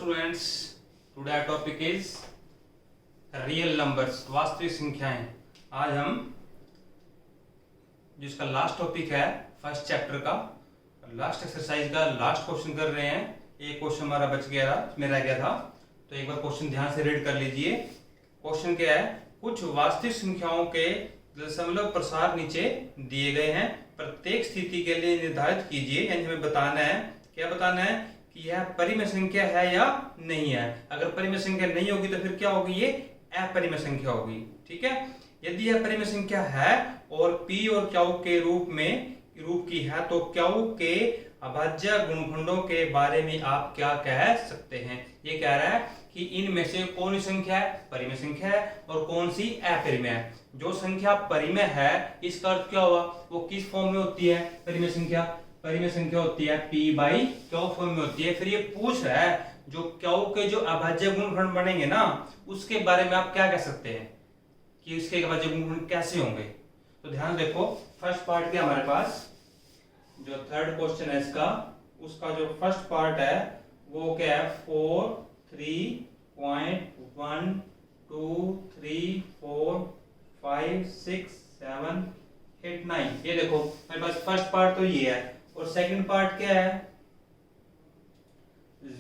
Students, today our topic is real numbers, वास्तविक संख्याएं। आज हम जिसका लास्ट टॉपिक है फर्स्ट चैप्टर का लास्ट एक्सरसाइज का लास्ट क्वेश्चन कर रहे हैं। एक क्वेश्चन हमारा बच गया था, इसमें रह गया था, तो एक बार क्वेश्चन ध्यान से रीड कर लीजिए। क्वेश्चन क्या है? कुछ वास्तविक संख्याओं के दशमलव प्रसार नीचे दिए गए हैं, प्रत्येक स्थिति के लिए निर्धारित कीजिए। यानी हमें बताना है, क्या बताना है कि यह परिमेय संख्या है या नहीं है। अगर परिमेय संख्या नहीं होगी तो फिर क्या होगी? ये अपरिमेय संख्या होगी। ठीक है, यदि यह परिमेय संख्या है और p और q के रूप की है तो q के अभाज्य गुणनखंडों के बारे में आप क्या कह सकते हैं? ये कह रहा है कि इनमें से कौन सी संख्या है परिमेय संख्या है और कौन सी अपरिमेय है। जो संख्या परिमेय है इसका अर्थ क्या हुआ? वो किस फॉर्म में होती है? परिमेय संख्या। परिमेय संख्या होती है p/q फॉर्म में होती है। फिर ये पूछ रहा है जो q के जो अभाज्य गुणनखंड बनेंगे ना, उसके बारे में आप क्या कह सकते हैं कि उसके अभाज्य गुणनखंड कैसे होंगे। तो ध्यान देखो, फर्स्ट पार्ट क्या हमारे पास, जो थर्ड क्वेश्चन है इसका, उसका जो फर्स्ट पार्ट है वो क्या है? 4 3 1 2 3 4 5 6 7 8 9। ये देखो मेरे पास फर्स्ट पार्ट तो ये है, और सेकंड पार्ट क्या है? 0.120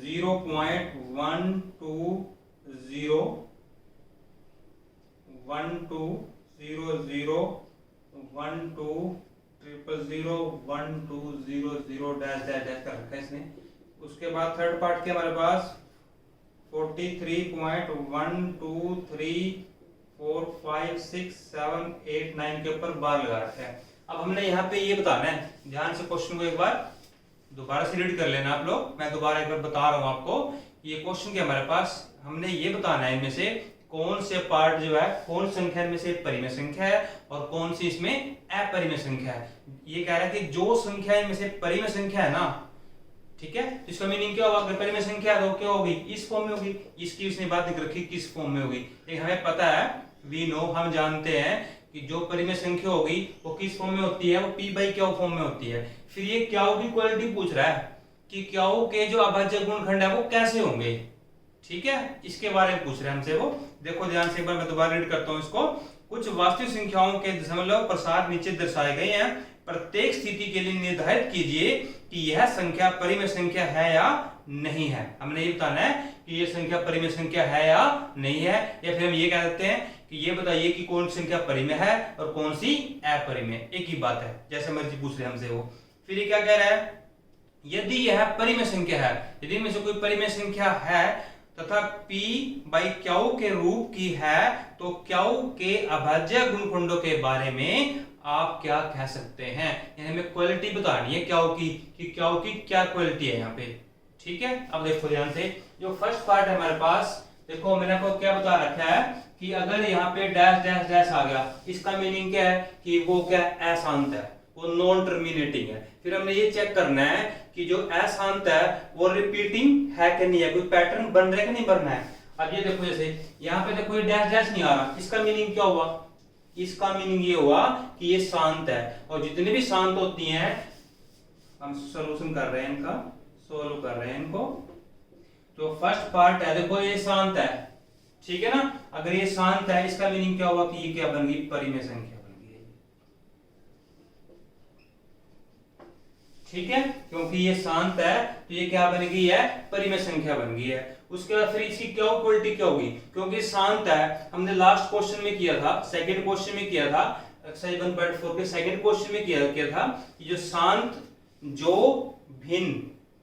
1200 1200 डैश डैश डैश कर रखा है इसने। उसके बाद थर्ड पार्ट के हमारे पास 43.123456789 के ऊपर बार लगा रखा है। अब हमने यहाँ पे ये बताना है, ध्यान से क्वेश्चन को एक बार दोबारा से रीड कर लेना आप लोग। मैं दोबारा एक बार बता रहा हूँ आपको, ये क्वेश्चन के हमारे पास हमने ये बताना है इनमें से कौन से पार्ट जो है, कौन संख्या इनमें से परिमेय संख्या है और कौन सी इसमें अपरिमेय संख्या है। ये कह रहा है कि जो संख्या इनमें से परिमेय संख्या है ना, ठीक है, तो इसका मीनिंग क्या होगा? अगर परिमेय संख्या है तो क्या होगी? इस फॉर्म में होगी। इसकी उसने बात लिख रखी किस फॉर्म में होगी, लेकिन हमें पता है, वी नो, हम जानते हैं कि जो परिमेय संख्या होगी वो किस फॉर्म में होती है? वो p/q फॉर्म में होती है। फिर ये q की क्वालिटी पूछ रहा है कि q के जो अभाज्य गुणनखंड है वो कैसे होंगे। ठीक है, इसके बारे में पूछ रहे हैं हमसे वो। देखो ध्यान से एक बार मैं दोबारा रीड करता हूँ इसको। कुछ वास्तविक संख्याओं के दशमलव प्रसार नीचे दर्शाए गए हैं, प्रत्येक स्थिति के लिए निर्धारित कीजिए कि यह संख्या परिमेय संख्या है या नहीं है। हमने ये बताना है कि ये संख्या परिमेय संख्या है या नहीं है, या फिर हम ये कह सकते हैं कि ये बताइए कि कौन सी संख्या परिमेय है और कौन सी अपरिमेय। एक ही बात है, जैसे मर्जी पूछ रहे हमसे वो। फिर ये क्या कह रहा है? यदि यह परिमेय संख्या है, यदि इनमें से कोई परिमेय संख्या है तथा p/q के रूप की है तो q के अभाज्य गुणनखंडों के बारे में आप क्या कह सकते हैं। यानी हमें क्वालिटी बतानी है q की, कि q की क्या क्वालिटी है यहाँ पे। ठीक है, अब देखो ध्यान से, जो फर्स्ट पार्ट है हमारे पास, देखो मैंने आपको क्या बता रखा है कि अगर यहाँ पे डैश डैश डैश आ गया, इसका मीनिंग क्या है कि वो क्या अशांत है, वो नॉन टर्मिनेटिंग है। फिर हमने ये चेक करना है कि जो अशांत है वो रिपीटिंग है कि नहीं है, कोई पैटर्न बन रहा है कि नहीं बन रहा है। अब ये देखो, जैसे यहाँ पे देखो ये डैश डैश नहीं आ रहा, इसका मीनिंग क्या हुआ? इसका मीनिंग ये हुआ कि ये शांत है, और जितनी भी शांत होती हैं हम सोल्यूशन कर रहे हैं, इनका सोल्व कर रहे हैं इनको। जो फर्स्ट पार्ट है देखो ये शांत है, ठीक है ना। अगर ये शांत है इसका मीनिंग क्या हुआ कि ये क्या बन गई? परिमेय संख्या बन गई। ठीक है, क्योंकि ये शांत है तो ये क्या बन गई है? परिमेय संख्या बन गई है। उसके बाद फिर इसकी क्या क्वालिटी क्या होगी? क्योंकि शांत है, हमने लास्ट क्वेश्चन में किया था, सेकंड क्वेश्चन में किया था, एक्सरसाइज 1.4 के सेकंड क्वेश्चन में किया था कि जो शांत, जो भिन्न,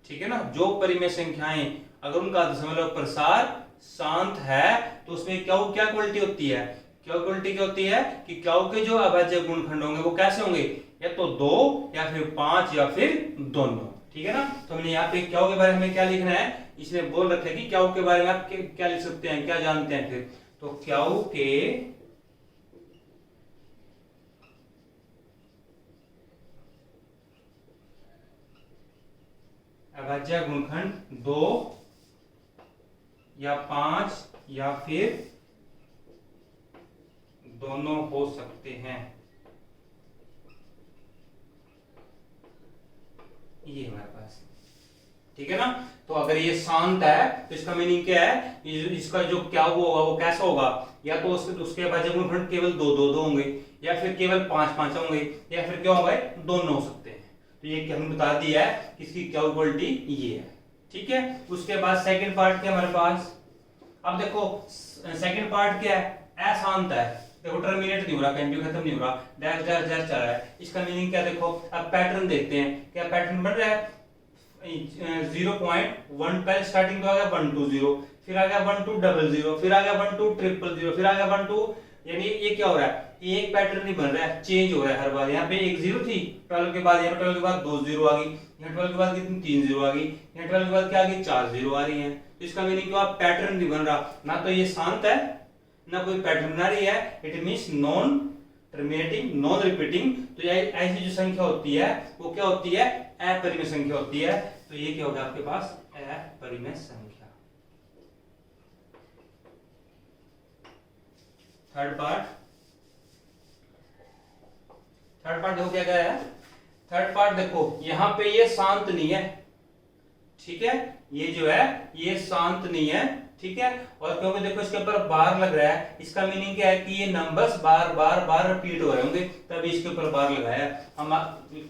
ठीक है ना, जो परिमेय संख्याएं अगर उनका दशमलव प्रसार शांत है तो उसमें क्या क्वालिटी होती है? क्या क्वालिटी क्या होती है कि q के जो अभाज्य गुणनखंड होंगे वो कैसे होंगे? या तो 2 या फिर 5 या फिर दोनों। ठीक है ना। तो हमने यहाँ पे q के बारे में क्या लिखना है, इसने बोल रखा है कि q के बारे में आप क्या लिख सकते हैं, क्या जानते हैं। फिर तो q के अभाज्य गुणनखंड 2 या 5 या फिर दोनों हो सकते हैं। ये हमारे पास, ठीक है ना। तो अगर ये शांत है तो इसका मीनिंग क्या है, इसका जो क्या वो होगा वो कैसा होगा, या तो उसके बाद जब गुणनखंड केवल दो दो दो होंगे, या फिर केवल पांच पांच होंगे, या फिर क्या होंगे दोनों हो सकते हैं। तो ये क्या हमने बता दिया है कि इसकी क्या इक्वालिटी ये है, ठीक है। उसके बाद सेकंड पार्ट क्या हमारे पास, अब देखो सेकंड पार्ट क्या है, अशांत है, देखो टर्मिनेट नहीं हो रहा, कहीं भी खत्म नहीं हो रहा, डैश डैश डैश चल रहा है, इसका मीनिंग क्या, देखो अब पैटर्न देखते हैं, क्या पैटर्न बन रहा है, 0.1 पहले स्टार्टिंग तो आ गया 120, फिर आ गया 1200, फिर आ गया 12000, फिर आ गया 12, यानी ये क्या हो रहा है, एक पैटर्न नहीं बन रहा है, चेंज हो रहा है हर बार। यहाँ पे एक जीरो थी 12 के बाद, यहाँ 12 के बाद 2 जीरो आ गई, यहाँ 12 के बाद कितनी 3 जीरो आ गई, यहाँ 12 के बाद क्या आ गई 4 जीरो आ रही है। तो इसका मीनिंग क्या, पैटर्न नहीं बन रहा, ना तो ये शांत है ना कोई पैटर्न बना रही है, it means non terminating non repeating. तो ये ऐसी जो संख्या होती है वो क्या होती है, अपरिमेय संख्या होती है। तो ये क्या होगा आपके पास, अपरिमेय संख्या। थर्ड पार्ट देखो क्या क्या है, थर्ड पार्ट देखो यहां पे ये शांत नहीं है, ठीक है, ये जो है ये शांत नहीं है, ठीक है। और क्योंकि देखो इसके ऊपर बार लग रहा है, इसका मीनिंग क्या है कि ये नंबर्स बार बार बार रिपीट हो रहे होंगे, तभी इसके ऊपर बार लगाया। हम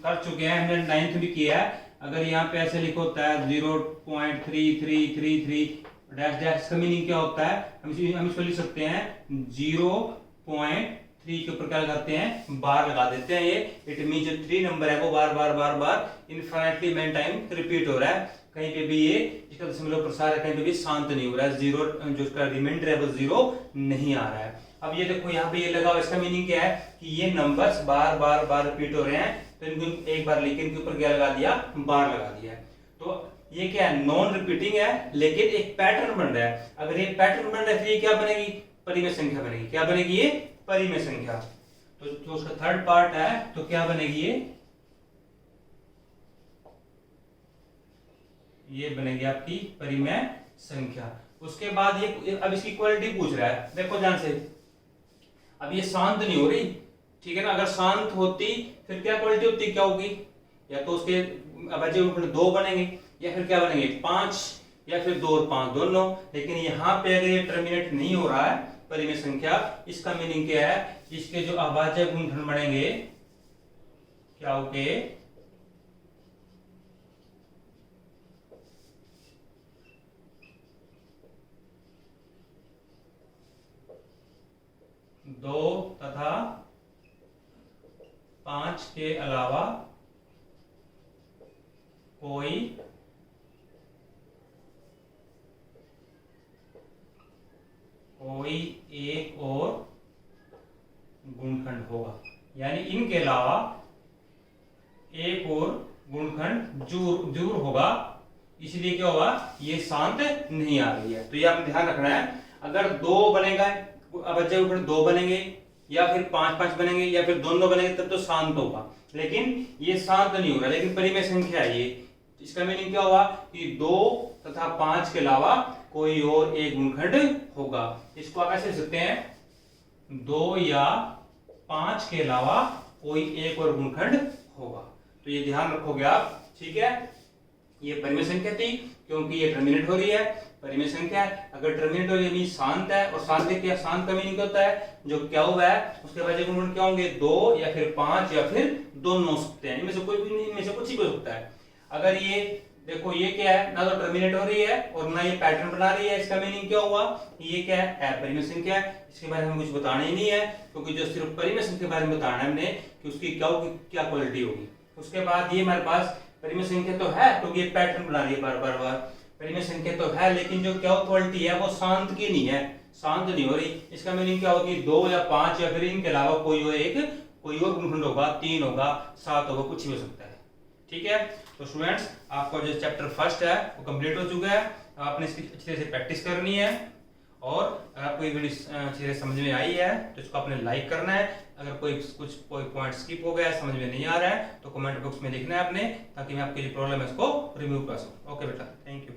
कर चुके हैं, हमने 9th भी किया है। अगर यहाँ पे ऐसे लिखो होता है 0.3333 डैश डैश, इसका मीनिंग क्या होता है, हम इसको लिख सकते हैं 0.3 के ऊपर क्या लगाते हैं, बार लगा देते हैं। ये इट मीन जो 3 नंबर है वो बार बार बार बार इनफाइनाइटली मेनी टाइम रिपीट हो रहा है। कहीं पे भी ये इसका दशमलव प्रसार है, कहीं पे भी शांत नहीं हो रहा है, जीरो जो इसका रिमाइंडर है वो जीरो नहीं आ रहा है। अब ये देखो यहाँ पे ये लगा हुआ, इसका मीनिंग क्या है कि ये नंबर्स बार बार बार रिपीट हो रहे हैं, तो इनको एक बार लेके इनके ऊपर क्या लगा दिया, बार लगा दिया। तो ये क्या है, नॉन रिपीटिंग है लेकिन एक पैटर्न बन रहा है। अगर ये पैटर्न बन रहा है फिर ये क्या बनेगी, परिमेय संख्या बनेगी। क्या बनेगी, ये परिमेय संख्या। तो जो उसका थर्ड पार्ट है तो क्या बनेगी, ये बनेगी आपकी परिमेय संख्या। उसके बाद ये अब इसकी क्वालिटी पूछ रहा है, देखो ध्यान से, अब ये शांत नहीं हो रही, ठीक है ना। अगर शांत होती फिर क्या क्वालिटी होती, क्या होगी, या तो उसके बचे हुए 2 बनेंगे, या फिर क्या बनेंगे 5, या फिर 2 और 5 दोनों। लेकिन यहाँ पे अगर ये टर्मिनेट नहीं हो रहा है परिमेय संख्या, इसका मीनिंग क्या है, इसके जो अभाज्य गुणनखंड बनेंगे क्या होंगे, दो तथा 5 के अलावा कोई एक और गुणनखंड होगा, यानी इनके अलावा एक और गुणनखंड जरूर होगा। इसलिए क्या होगा, ये शांत नहीं आ रही है। तो ये आपने ध्यान रखना है, अगर 2 बनेगा, अब जब 2 बनेंगे या फिर 5 बनेंगे या फिर दोनों बनेंगे तब तो शांत होगा, लेकिन ये शांत नहीं होगा, लेकिन परिमेय संख्या है ये। इसका मीनिंग क्या होगा कि 2 तथा 5 के अलावा कोई और एक गुणनखंड होगा। इसको आप ऐसे लिख सकते हैं, 2 या 5 के अलावा कोई एक और गुणनखंड होगा। तो ये ध्यान रखोगे आप, ठीक है। ये परिमेय संख्या थी क्योंकि ये टर्मिनेट हो रही है, परिमेय संख्या है। अगर टर्मिनेट हो रही है शांत है, और शांत क्या, शांत का मीनिंग होता है जो क्या हुआ है उसके बाद गुणनखंड क्या होंगे, 2 या फिर 5 या फिर दोनों हो सकते हैं, इनमें से कोई भी नहीं, इनमें से कुछ ही हो सकता है। अगर ये देखो ये क्या है, ना तो टर्मिनेट हो रही है और ना ये पैटर्न बना रही है, इसका मीनिंग क्या हुआ, ये क्या है, अपरिमेय संख्या है। इसके बारे में कुछ बताना ही नहीं है, क्योंकि जो सिर्फ परिमेय संख्या के बारे में बताना है हमने कि उसकी क्या क्वालिटी होगी। उसके बाद ये हमारे पास परिमेय संख्या तो है क्योंकि ये पैटर्न बना रही है बार बार बार, परिमेय संख्या तो है, लेकिन जो क्या क्वालिटी है वो शांत की नहीं है, शांत नहीं हो रही। इसका मीनिंग क्या होगी, 2 या 5 या फिर इनके अलावा कोई और गुणनखंड होगा, 3 होगा, 7 होगा, कुछ भी हो सकता है, ठीक है। तो स्टूडेंट्स, आपका जो चैप्टर फर्स्ट है वो कंप्लीट हो चुका है। आपने इसकी अच्छी तरह से प्रैक्टिस करनी है, और अगर आपको ये वीडियो अच्छी तरह समझ में आई है तो इसको आपने लाइक करना है। अगर कोई पॉइंट स्किप हो गया, समझ में नहीं आ रहा है, तो कमेंट बॉक्स में लिखना है आपने, ताकि मैं आपकी जो प्रॉब्लम है उसको रिमूव कर सकूं। ओके बेटा, थैंक यू।